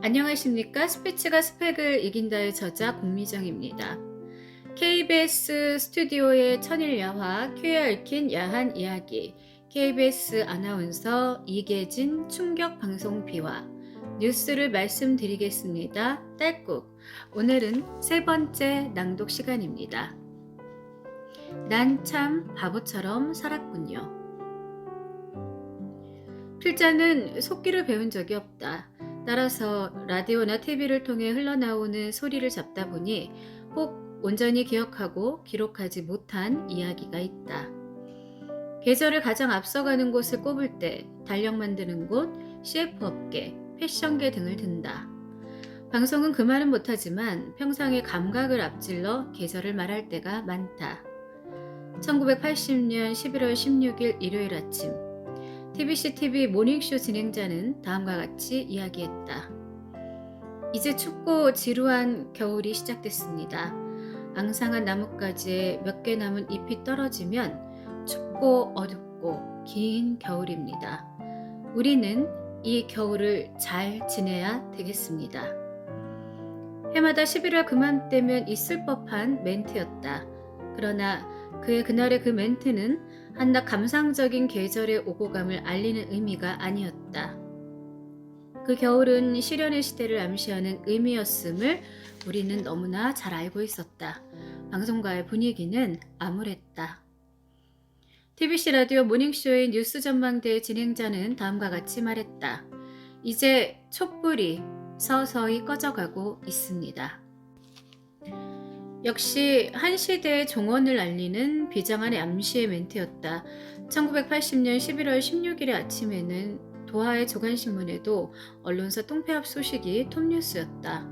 안녕하십니까? 스피치가 스펙을 이긴다의 저자 공미정입니다. KBS 스튜디오의 천일야화, 퀴에 얽힌 야한 이야기, KBS 아나운서 이계진 충격 방송 비화, 뉴스를 말씀드리겠습니다. 딸꾹. 오늘은 세 번째 낭독 시간입니다. 난 참 바보처럼 살았군요. 필자는 속기를 배운 적이 없다. 따라서 라디오나 TV를 통해 흘러나오는 소리를 잡다 보니 혹 온전히 기억하고 기록하지 못한 이야기가 있다. 계절을 가장 앞서가는 곳을 꼽을 때 달력 만드는 곳, CF 업계, 패션계 등을 든다. 방송은 그 말은 못하지만 평상의 감각을 앞질러 계절을 말할 때가 많다. 1980년 11월 16일 일요일 아침, TBC TV 모닝쇼 진행자는 다음과 같이 이야기했다. 이제 춥고 지루한 겨울이 시작됐습니다. 앙상한 나뭇가지에 몇 개 남은 잎이 떨어지면 춥고 어둡고 긴 겨울입니다. 우리는 이 겨울을 잘 지내야 되겠습니다. 해마다 11월 그맘때면 있을 법한 멘트였다. 그러나 그날의 그 멘트는 한낱 감상적인 계절의 오고감을 알리는 의미가 아니었다. 그 겨울은 시련의 시대를 암시하는 의미였음을 우리는 너무나 잘 알고 있었다. 방송가의 분위기는 암울했다. TBC 라디오 모닝쇼의 뉴스 전망대 진행자는 다음과 같이 말했다. 이제 촛불이 서서히 꺼져가고 있습니다. 역시 한 시대의 종언을 알리는 비장한 암시의 멘트였다. 1980년 11월 16일의 아침에는 도하의 조간신문에도 언론사 통폐합 소식이 톱뉴스였다.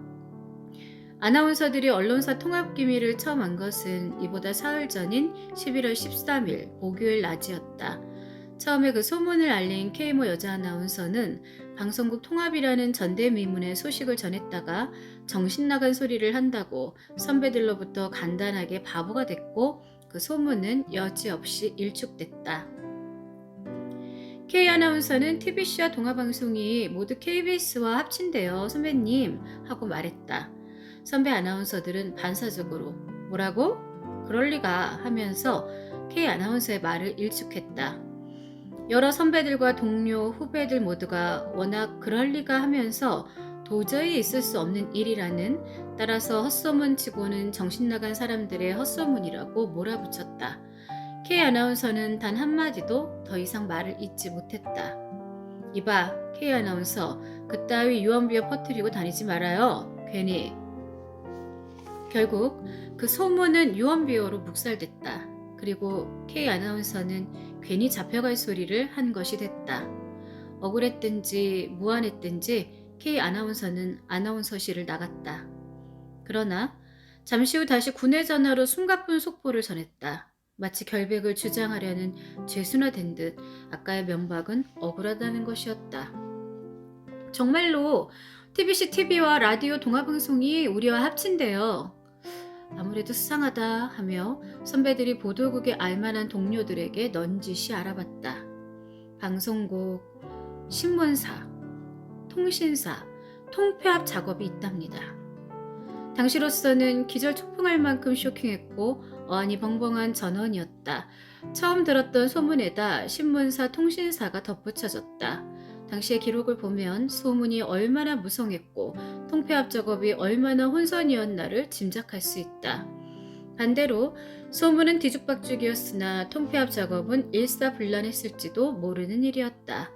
아나운서들이 언론사 통합 기밀을 처음 안 것은 이보다 사흘 전인 11월 13일 목요일 낮이었다. 처음에 그 소문을 알린 K모 여자 아나운서는 방송국 통합이라는 전대미문의 소식을 전했다가 정신나간 소리를 한다고 선배들로부터 간단하게 바보가 됐고 그 소문은 여지없이 일축됐다. K 아나운서는 TBC와 동아방송이 모두 KBS와 합친대요 선배님 하고 말했다. 선배 아나운서들은 반사적으로 뭐라고? 그럴 리가 하면서 K 아나운서의 말을 일축했다. 여러 선배들과 동료, 후배들 모두가 워낙 그럴 리가 하면서 도저히 있을 수 없는 일이라는 따라서 헛소문치고는 정신나간 사람들의 헛소문이라고 몰아붙였다. K 아나운서는 단 한마디도 더 이상 말을 잇지 못했다. 이봐, K 아나운서 그따위 유언비어 퍼뜨리고 다니지 말아요. 괜히. 결국 그 소문은 유언비어로 묵살됐다. 그리고 K 아나운서는 괜히 잡혀갈 소리를 한 것이 됐다. 억울했든지 무안했든지 K 아나운서는 아나운서실을 나갔다. 그러나 잠시 후 다시 군의 전화로 숨가쁜 속보를 전했다. 마치 결백을 주장하려는 죄순화된 듯 아까의 면박은 억울하다는 것이었다. 정말로 TBC TV와 라디오 동아방송이 우리와 합친대요. 아무래도 수상하다 하며 선배들이 보도국에 알만한 동료들에게 넌지시 알아봤다. 방송국, 신문사, 통신사, 통폐합 작업이 있답니다. 당시로서는 기절초풍할 만큼 쇼킹했고 어안이 벙벙한 전원이었다. 처음 들었던 소문에다 신문사, 통신사가 덧붙여졌다. 당시의 기록을 보면 소문이 얼마나 무성했고 통폐합 작업이 얼마나 혼선이었나를 짐작할 수 있다. 반대로 소문은 뒤죽박죽이었으나 통폐합 작업은 일사불란했을지도 모르는 일이었다.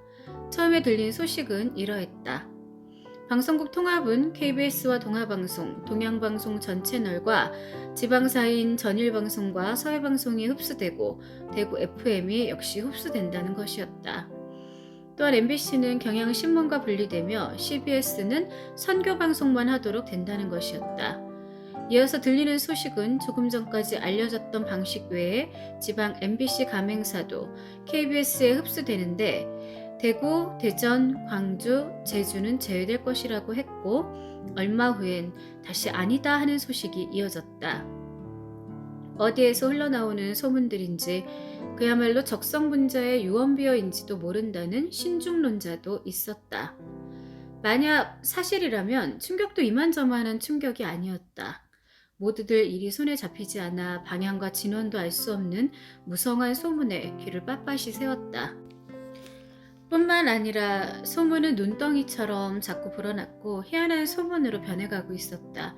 처음에 들린 소식은 이러했다. 방송국 통합은 KBS와 동아방송, 동양방송 전 채널과 지방사인 전일방송과 서해방송이 흡수되고 대구 FM이 역시 흡수된다는 것이었다. 또한 MBC는 경향신문과 분리되며 CBS는 선교방송만 하도록 된다는 것이었다. 이어서 들리는 소식은 조금 전까지 알려졌던 방식 외에 지방 MBC 가맹사도 KBS에 흡수되는데 대구, 대전, 광주, 제주는 제외될 것이라고 했고 얼마 후엔 다시 아니다 하는 소식이 이어졌다. 어디에서 흘러나오는 소문들인지 그야말로 적성분자의 유언비어인지도 모른다는 신중론자도 있었다. 만약 사실이라면 충격도 이만저만한 충격이 아니었다. 모두들 일이 손에 잡히지 않아 방향과 진원도 알 수 없는 무성한 소문에 귀를 빳빳이 세웠다. 뿐만 아니라 소문은 눈덩이처럼 자꾸 불어났고 희한한 소문으로 변해가고 있었다.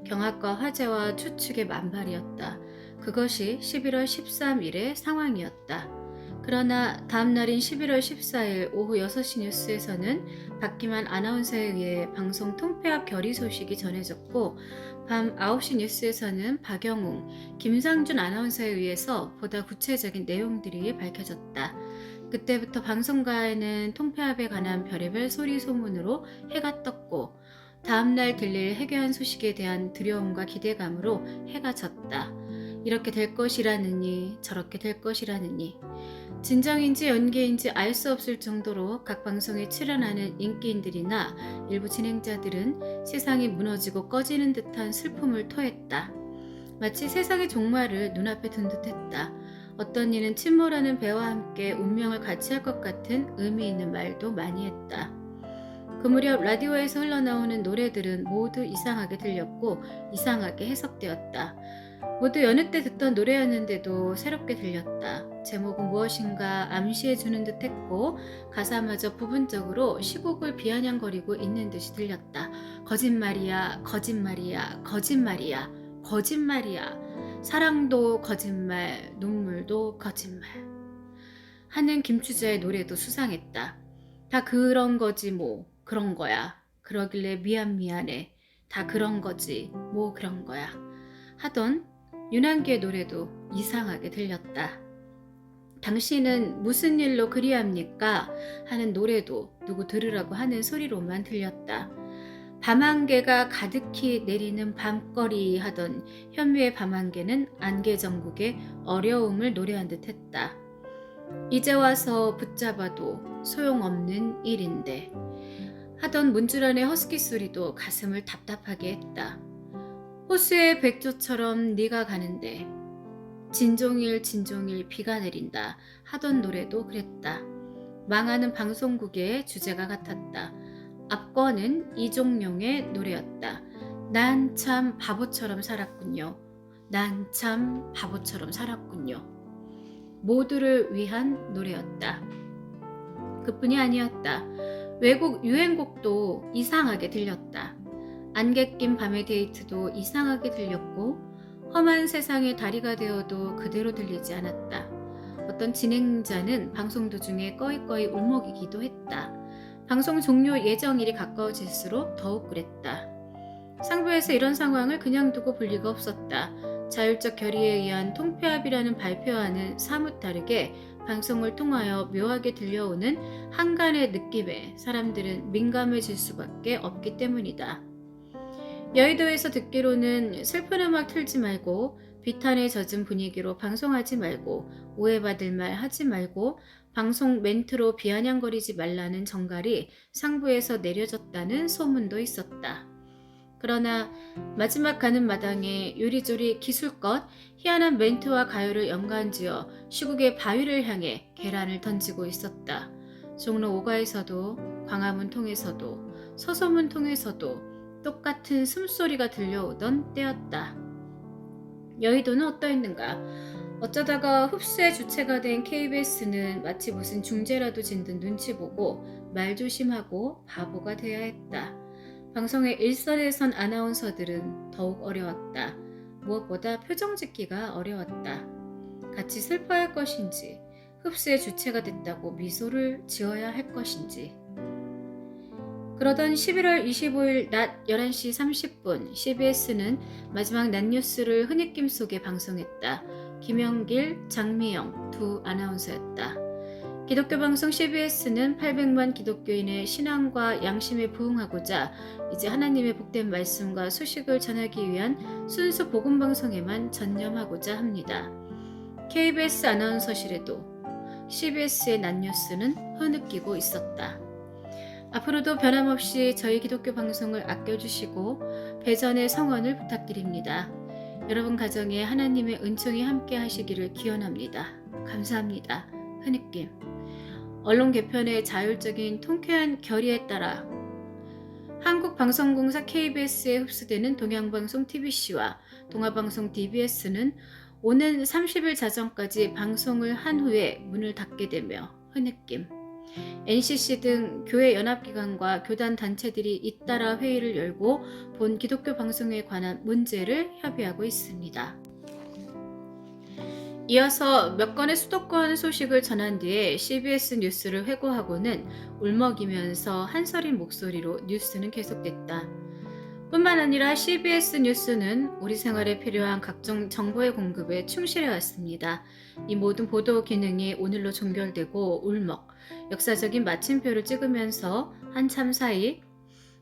경악과 화제와 추측의 만발이었다. 그것이 11월 13일의 상황이었다. 그러나 다음 날인 11월 14일 오후 6시 뉴스에서는 박기만 아나운서에 의해 방송 통폐합 결의 소식이 전해졌고, 밤 9시 뉴스에서는 박영웅, 김상준 아나운서에 의해서 보다 구체적인 내용들이 밝혀졌다. 그때부터 방송가에는 통폐합에 관한 별의별 소리 소문으로 해가 떴고, 다음날 들릴 해괴한 소식에 대한 두려움과 기대감으로 해가 졌다. 이렇게 될 것이라느니 저렇게 될 것이라느니, 진정인지 연기인지 알 수 없을 정도로 각 방송에 출연하는 인기인들이나 일부 진행자들은 세상이 무너지고 꺼지는 듯한 슬픔을 토했다. 마치 세상의 종말을 눈앞에 둔 듯했다. 어떤 이는 침몰하는 배와 함께 운명을 같이 할 것 같은 의미 있는 말도 많이 했다. 그 무렵 라디오에서 흘러나오는 노래들은 모두 이상하게 들렸고 이상하게 해석되었다. 모두 여느 때 듣던 노래였는데도 새롭게 들렸다. 제목은 무엇인가 암시해주는 듯 했고 가사마저 부분적으로 시국을 비아냥거리고 있는 듯이 들렸다. 거짓말이야, 거짓말이야, 거짓말이야, 거짓말이야. 사랑도 거짓말, 눈물도 거짓말. 하는 김추자의 노래도 수상했다. 다 그런 거지 뭐 그런 거야. 그러길래 미안해. 다 그런 거지 뭐 그런 거야. 하던 윤한기의 노래도 이상하게 들렸다. 당신은 무슨 일로 그리합니까? 하는 노래도 누구 들으라고 하는 소리로만 들렸다. 밤안개가 가득히 내리는 밤거리 하던 현미의 밤안개는 안개정국의 어려움을 노래한 듯 했다. 이제 와서 붙잡아도 소용없는 일인데 하던 문주란의 허스키 소리도 가슴을 답답하게 했다. 호수의 백조처럼 네가 가는데 진종일 비가 내린다 하던 노래도 그랬다. 망하는 방송국의 주제가 같았다. 앞권은 이종용의 노래였다. 난 참 바보처럼 살았군요. 난 참 바보처럼 살았군요. 모두를 위한 노래였다. 그뿐이 아니었다. 외국 유행곡도 이상하게 들렸다. 안개 낀 밤의 데이트도 이상하게 들렸고 험한 세상의 다리가 되어도 그대로 들리지 않았다. 어떤 진행자는 방송 도중에 꺼이꺼이 울먹이기도 했다. 방송 종료 예정일이 가까워질수록 더욱 그랬다. 상부에서 이런 상황을 그냥 두고 볼 리가 없었다. 자율적 결의에 의한 통폐합이라는 발표와는 사뭇 다르게 방송을 통하여 묘하게 들려오는 한간의 느낌에 사람들은 민감해질 수밖에 없기 때문이다. 여의도에서 듣기로는 슬픈 음악 틀지 말고 비탄에 젖은 분위기로 방송하지 말고 오해받을 말 하지 말고 방송 멘트로 비아냥거리지 말라는 정갈이 상부에서 내려졌다는 소문도 있었다. 그러나 마지막 가는 마당에 요리조리 기술껏 희한한 멘트와 가요를 연관지어 시국의 바위를 향해 계란을 던지고 있었다. 종로 5가에서도 광화문 통에서도 서소문 통에서도 똑같은 숨소리가 들려오던 때였다. 여의도는 어떠했는가? 어쩌다가 흡수의 주체가 된 KBS는 마치 무슨 중재라도 진 듯 눈치 보고 말 조심하고 바보가 돼야 했다. 방송의 일선에 선 아나운서들은 더욱 어려웠다. 무엇보다 표정 짓기가 어려웠다. 같이 슬퍼할 것인지 흡수의 주체가 됐다고 미소를 지어야 할 것인지. 그러던 11월 25일 낮 11시 30분 CBS는 마지막 낮뉴스를 흐느낌 속에 방송했다. 김영길, 장미영 두 아나운서였다. 기독교 방송 CBS는 800만 기독교인의 신앙과 양심에 부응하고자 이제 하나님의 복된 말씀과 소식을 전하기 위한 순수 복음 방송에만 전념하고자 합니다. KBS 아나운서실에도 CBS의 낮뉴스는 흐느끼고 있었다. 앞으로도 변함없이 저희 기독교 방송을 아껴주시고 배전의 성원을 부탁드립니다. 여러분 가정에 하나님의 은총이 함께 하시기를 기원합니다. 감사합니다. 흐느낌. 언론 개편의 자율적인 통쾌한 결의에 따라 한국방송공사 KBS에 흡수되는 동양방송 TBC와 동아방송 DBS는 오는 30일 자정까지 방송을 한 후에 문을 닫게 되며 흐느낌. NCC 등 교회 연합기관과 교단 단체들이 잇따라 회의를 열고 본 기독교 방송에 관한 문제를 협의하고 있습니다. 이어서 몇 건의 수도권 소식을 전한 뒤에 CBS 뉴스를 회고하고는 울먹이면서 한서린 목소리로 뉴스는 계속됐다. 뿐만 아니라 CBS 뉴스는 우리 생활에 필요한 각종 정보의 공급에 충실해 왔습니다. 이 모든 보도 기능이 오늘로 종결되고 울먹, 역사적인 마침표를 찍으면서 한참 사이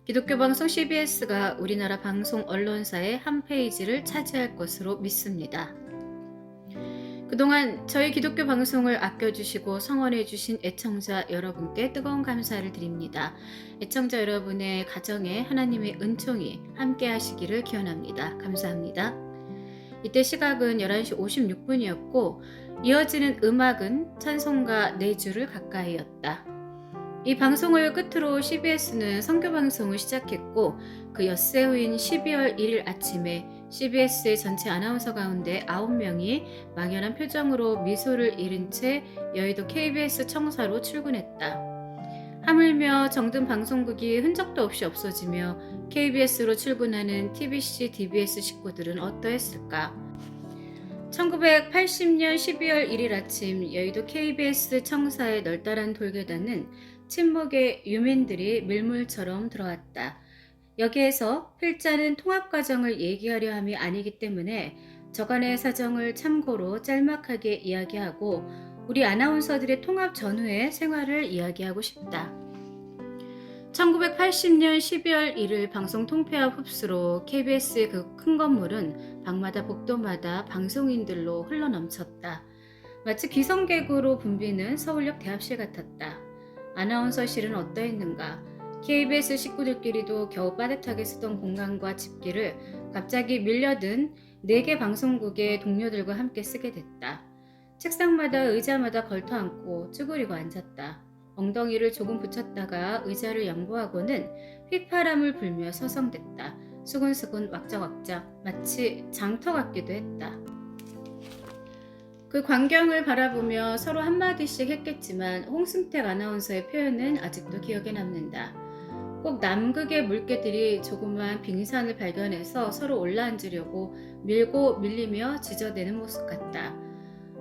기독교 방송 CBS가 우리나라 방송 언론사의 한 페이지를 차지할 것으로 믿습니다. 그동안 저희 기독교 방송을 아껴주시고 성원해주신 애청자 여러분께 뜨거운 감사를 드립니다. 애청자 여러분의 가정에 하나님의 은총이 함께 하시기를 기원합니다. 감사합니다. 이때 시각은 11시 56분이었고 이어지는 음악은 찬송가 4주를 가까이였다. 이 방송을 끝으로 CBS는 선교방송을 시작했고 그 엿새 후인 12월 1일 아침에 CBS의 전체 아나운서 가운데 9명이 막연한 표정으로 미소를 잃은 채 여의도 KBS 청사로 출근했다. 하물며 정든 방송국이 흔적도 없이 없어지며 KBS로 출근하는 TBC, DBS 식구들은 어떠했을까? 1980년 12월 1일 아침 여의도 KBS 청사의 널따란 돌계단은 침묵의 유민들이 밀물처럼 들어왔다. 여기에서 필자는 통합과정을 얘기하려 함이 아니기 때문에 저간의 사정을 참고로 짤막하게 이야기하고 우리 아나운서들의 통합 전후의 생활을 이야기하고 싶다. 1980년 12월 1일 방송 통폐합 흡수로 KBS의 그 큰 건물은 방마다 복도마다 방송인들로 흘러넘쳤다. 마치 기성객으로 붐비는 서울역 대합실 같았다. 아나운서실은 어떠했는가? KBS 식구들끼리도 겨우 빠듯하게 쓰던 공간과 집기를 갑자기 밀려든 4개 방송국의 동료들과 함께 쓰게 됐다. 책상마다 의자마다 걸터앉고 쭈그리고 앉았다. 엉덩이를 조금 붙였다가 의자를 양보하고는 휘파람을 불며 서성댔다. 수근수근 왁짝왁짝 마치 장터 같기도 했다. 그 광경을 바라보며 서로 한마디씩 했겠지만 홍승택 아나운서의 표현은 아직도 기억에 남는다. 꼭 남극의 물개들이 조그만 빙산을 발견해서 서로 올라앉으려고 밀고 밀리며 지저대는 모습 같다.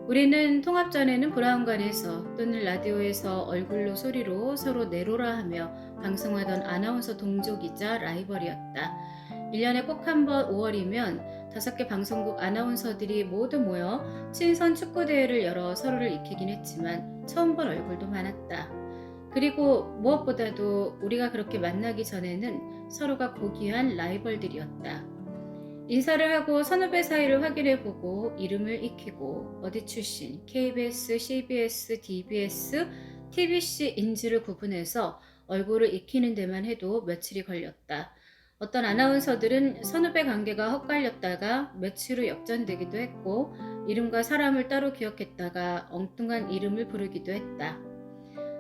우리는 통합 전에는 브라운관에서 또는 라디오에서 얼굴로 소리로 서로 내로라 하며 방송하던 아나운서 동족이자 라이벌이었다. 1년에 꼭 한 번 5월이면 5개 방송국 아나운서들이 모두 모여 친선 축구대회를 열어 서로를 익히긴 했지만 처음 본 얼굴도 많았다. 그리고 무엇보다도 우리가 그렇게 만나기 전에는 서로가 고귀한 라이벌들이었다. 인사를 하고 선후배 사이를 확인해보고 이름을 익히고 어디 출신, KBS, CBS, DBS, TBC인지를 구분해서 얼굴을 익히는 데만 해도 며칠이 걸렸다. 어떤 아나운서들은 선후배 관계가 헛갈렸다가 며칠 후 역전되기도 했고 이름과 사람을 따로 기억했다가 엉뚱한 이름을 부르기도 했다.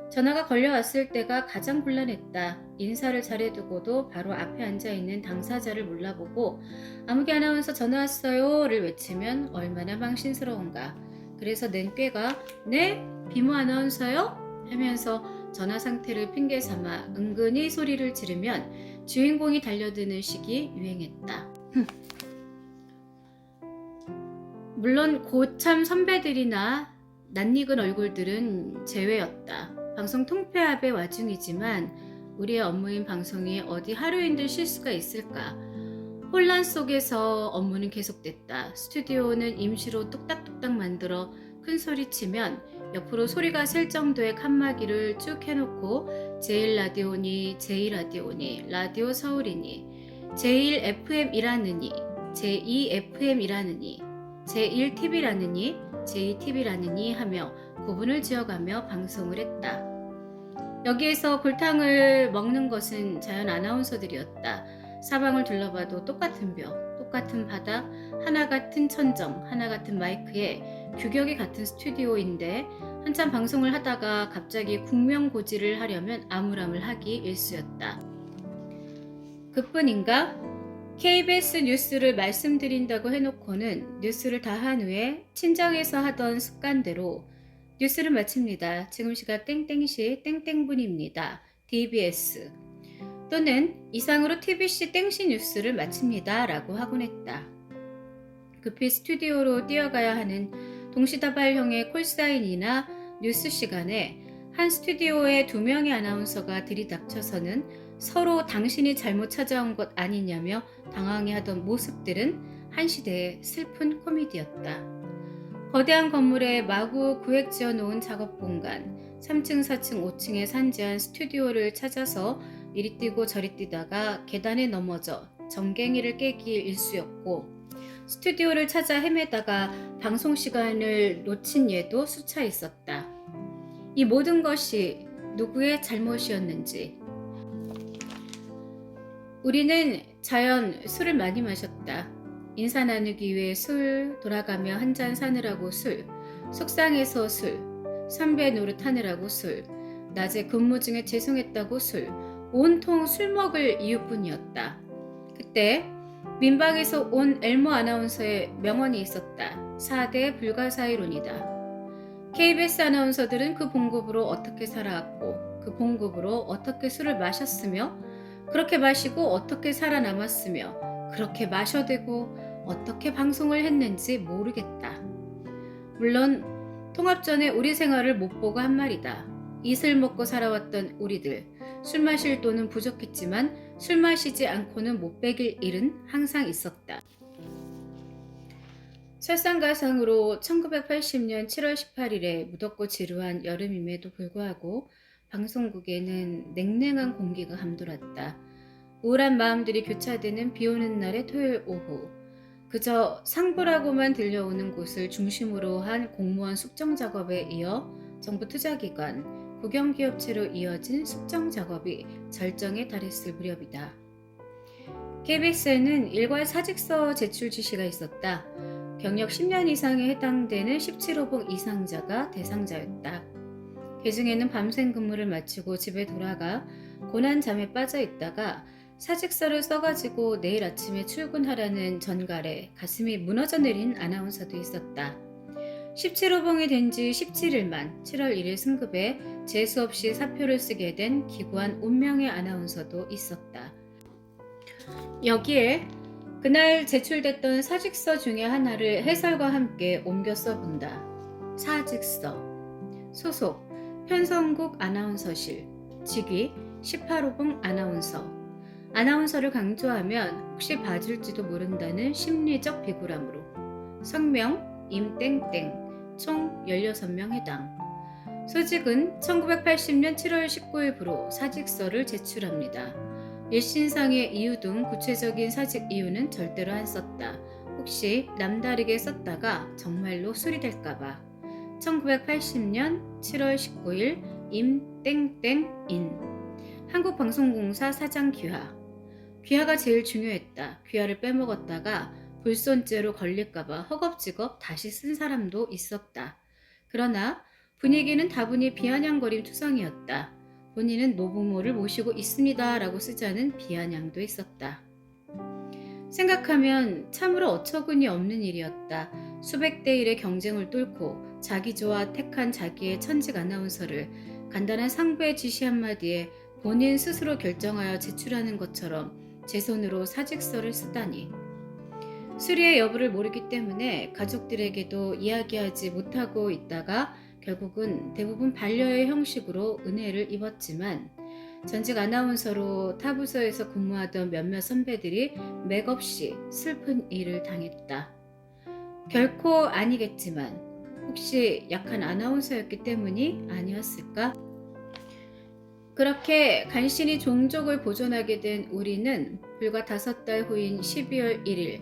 전화가 걸려왔을 때가 가장 곤란했다. 인사를 잘해두고도 바로 앞에 앉아있는 당사자를 몰라보고 아무개 아나운서 전화 왔어요를 외치면 얼마나 망신스러운가. 그래서 낸 꾀가 네? 비모 아나운서요? 하면서 전화 상태를 핑계 삼아 은근히 소리를 지르면 주인공이 달려드는 시기 유행했다. 물론 고참 선배들이나 낯익은 얼굴들은 제외였다. 방송 통폐합의 와중이지만 우리의 업무인 방송이 어디 하루인들 쉴 수가 있을까? 혼란 속에서 업무는 계속됐다. 스튜디오는 임시로 뚝딱뚝딱 만들어 큰 소리 치면 옆으로 소리가 셀 정도의 칸막이를 쭉 해놓고 제1라디오니 제2라디오니 라디오 서울이니 제1FM이라느니 제2FM이라느니 제1TV라느니 제2TV라느니 하며 구분을 지어가며 방송을 했다. 여기에서 골탕을 먹는 것은 자연 아나운서들이었다. 사방을 둘러봐도 똑같은 벽, 똑같은 바닥, 하나 같은 천정, 하나 같은 마이크에 규격이 같은 스튜디오인데 한참 방송을 하다가 갑자기 국명고지를 하려면 암울함을 하기 일쑤였다. 그뿐인가? KBS 뉴스를 말씀드린다고 해놓고는 뉴스를 다 한 후에 친정에서 하던 습관대로 뉴스를 마칩니다. 지금 시각 땡땡시 땡땡분입니다. DBS 또는 이상으로 TBC 땡시 뉴스를 마칩니다. 라고 하곤 했다. 급히 스튜디오로 뛰어가야 하는 동시다발형의 콜사인이나 뉴스 시간에 한 스튜디오에 2명의 아나운서가 들이닥쳐서는 서로 당신이 잘못 찾아온 것 아니냐며 당황해하던 모습들은 한 시대의 슬픈 코미디였다. 거대한 건물에 마구 구획 지어놓은 작업 공간, 3층, 4층, 5층에 산재한 스튜디오를 찾아서 이리 뛰고 저리 뛰다가 계단에 넘어져 정갱이를 깨기 일쑤였고, 스튜디오를 찾아 헤매다가 방송 시간을 놓친 예도 수차 있었다. 이 모든 것이 누구의 잘못이었는지. 우리는 자연 술을 많이 마셨다. 인사 나누기 위해 술, 돌아가며 한 잔 사느라고 술, 속상해서 술, 선배 노릇하느라고 술, 낮에 근무 중에 죄송했다고 술, 온통 술 먹을 이유뿐이었다. 그때 민방에서 온 엘모 아나운서의 명언이 있었다. 4대 불가사의론이다. KBS 아나운서들은 그 봉급으로 어떻게 살아왔고, 그 봉급으로 어떻게 술을 마셨으며, 그렇게 마시고 어떻게 살아남았으며, 그렇게 마셔대고 어떻게 방송을 했는지 모르겠다. 물론 통합 전에 우리 생활을 못 보고 한 말이다. 이슬 먹고 살아왔던 우리들, 술 마실 돈은 부족했지만 술 마시지 않고는 못 베길 일은 항상 있었다. 설상가상으로 1980년 7월 18일에 무덥고 지루한 여름임에도 불구하고 방송국에는 냉랭한 공기가 감돌았다. 우울한 마음들이 교차되는 비오는 날의 토요일 오후, 그저 상부라고만 들려오는 곳을 중심으로 한 공무원 숙정 작업에 이어 정부 투자기관, 국영기업체로 이어진 숙정 작업이 절정에 달했을 무렵이다. KBS에는 일괄 사직서 제출 지시가 있었다. 경력 10년 이상에 해당되는 17호봉 이상자가 대상자였다. 개중에는 밤샘 근무를 마치고 집에 돌아가 고난잠에 빠져 있다가 사직서를 써가지고 내일 아침에 출근하라는 전갈에 가슴이 무너져 내린 아나운서도 있었다. 17호봉이 된 지 17일만 7월 1일 승급에 재수없이 사표를 쓰게 된 기구한 운명의 아나운서도 있었다. 여기에 그날 제출됐던 사직서 중에 하나를 해설과 함께 옮겨 써본다. 사직서. 소속 편성국 아나운서실. 직위 18호봉 아나운서. 아나운서를 강조하면 혹시 봐줄지도 모른다는 심리적 비굴함으로. 성명 임땡땡. 총 16명 해당. 소직은 1980년 7월 19일부로 사직서를 제출합니다. 일신상의 이유 등 구체적인 사직 이유는 절대로 안 썼다. 혹시 남다르게 썼다가 정말로 수리될까봐. 1980년 7월 19일 임땡땡인. 한국방송공사 사장 귀하. 귀하가 제일 중요했다. 귀하를 빼먹었다가 불손죄로 걸릴까봐 허겁지겁 다시 쓴 사람도 있었다. 그러나 분위기는 다분히 비아냥거림 투성이었다. 본인은 노부모를 모시고 있습니다 라고 쓰자는 비아냥도 있었다. 생각하면 참으로 어처구니 없는 일이었다. 수백 대 1의 경쟁을 뚫고 자기 좋아 택한 자기의 천직 아나운서를 간단한 상부의 지시 한마디에 본인 스스로 결정하여 제출하는 것처럼 제 손으로 사직서를 쓰다니. 수리의 여부를 모르기 때문에 가족들에게도 이야기하지 못하고 있다가 결국은 대부분 반려의 형식으로 은혜를 입었지만 전직 아나운서로 타 부서에서 근무하던 몇몇 선배들이 맥없이 슬픈 일을 당했다. 결코 아니겠지만 혹시 약한 아나운서였기 때문이 아니었을까? 그렇게 간신히 종족을 보존하게 된 우리는 불과 5달 후인 12월 1일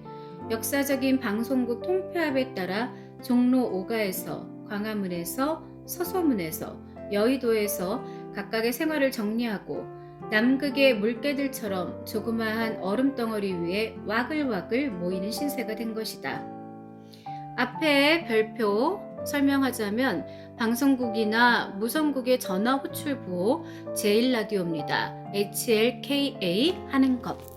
역사적인 방송국 통폐합에 따라 종로 5가에서 광화문에서 서소문에서 여의도에서 각각의 생활을 정리하고 남극의 물개들처럼 조그마한 얼음덩어리 위에 와글와글 모이는 신세가 된 것이다. 앞에 별표 설명하자면 방송국이나 무선국의 전화 호출 부호 제1라디오입니다. HLKA 하는 것.